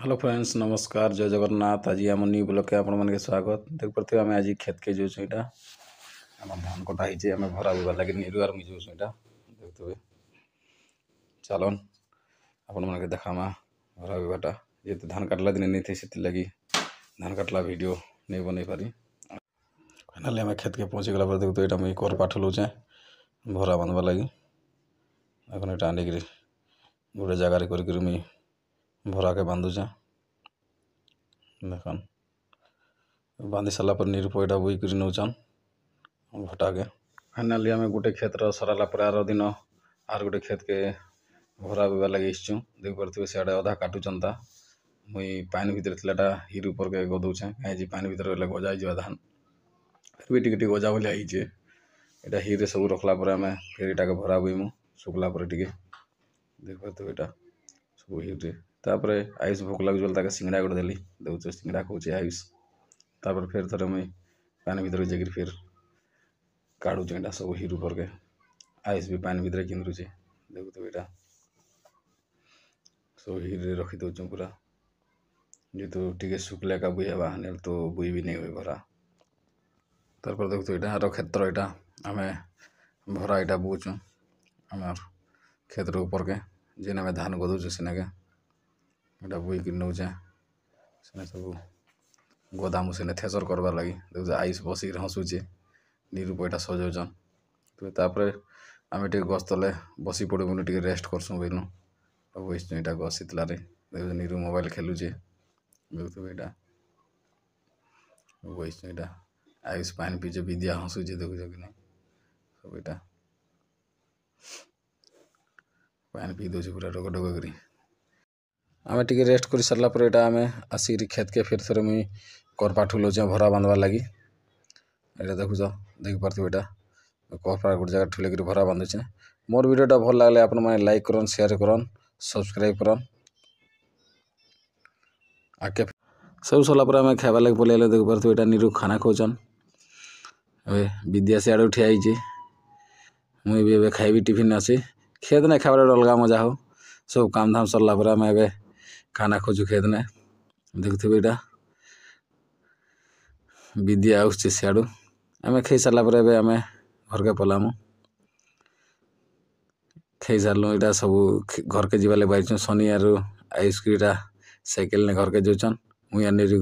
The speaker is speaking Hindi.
हेलो फ्रेंड्स नमस्कार जय जगन्नाथ। आज आम न्यू ब्लॉग के आपण मन स्वागत। देख पारे आम आज खेत के जो आम धान कटा ही आम भरा बुवा लगे निरुआर मुझे देखते चलन आपण मन देखामा भरा बुवाटा ये धान काटला दिन नहीं थे से लगी धान काटला वीडियो नहीं बन पारी। फाइनाली आम खेत के पहुँची गला देखते यहाँ मुझे कर पाठ लुचे भरा बांधवा लगी এখন এটা আনিকি गोटे जगार कर मुई भरा के बांधुचे देखन बांधी सारा पर निरुपटा बोई कर नौचन भटा के। फाइनाली आम गोटे क्षेत्र सराला आर दिन आर गोटे खेत के भरा बुवा लगे इच्छुँ देख पारे सियाड़े अधा काटुचंता मुई पानी भितर था हिर ऊपर के गदौचे कहीं पानी भितर गले गजा जा धान फिर भी टी गजा भाई आईचे यहाँ हिरे सब रखला आम फिर इटा के भरा बुईमु शुक्ला टे देख पारे यहाँ सब हिरे तापर आयुष भोक लगे बोले सिंगड़ा गोटे देली दौचे सिंगड़ा खाऊे आयुष तापर फिर थे मुई पानी भर जाकर फिर काढ़ुचे यहाँ सब हिर ऊपर के आयुष भी पानी भर किंदुचे देखते यहाँ सब हिरे रखी दौचु पूरा जेहेतु टे शुक्ला का बुई हवा नहीं तो बुई भी नहीं हुए भरा। तार देखते यहाँ क्षेत्र यहाँ आम भरा यहाँ बुचु आम क्षेत्र ऊपर के जेन आम धान गदौचु सेना के यहाँ बुई कि नौचे से सब गोदाम से थेसर करवार लगी देख आयुष बसिक हसुचे निरूप यहाँ सजाउन तापर आम टे गछ तले बसी पड़ू टे रेस्ट करसुँ बोलूँ बस यहाँ गछ शीतलारे देख निरू मोबाइल खेलुचे देखते यहाँ बस यहाँ आयुष पानी पीछे विद्या हसुचे देखुच कि नहीं सब यहाँ पानी पी दौचे पूरा डग डग करी आम टे रेस्ट कर सारा पर यहाँ आम आसिक खेत के फिर थे मुई करपाठ लुचे भरा बांधवार लगी यहाँ देखुच देख पारे यहाँ करपाठ गोटे जगह ठुले भरा बांधुचे। मोर वीडियोटा भल लगले आपण मैंने लाइक करन शेयर करन सब्सक्राइब करन आके सब सरला आम खाइबा लगे पलैले देख पारे यहाँ निरू खाना खाऊन विद्या से आड़े उठी आई मुई भी खाइबी टिफिन आसी खेत ने खाइबा अलग मजा हो सब काम धाम सरला आम ए खाना खोजु खेत ने देखते यहाँ विद्या आस सियाड़ू आम खाई सारा आम घर के पलामु खाई सारू यहाँ सब घर के जीवा लगे बाहर शनि आर आयुष की साइकिल ने घर के जाऊन मुई निरी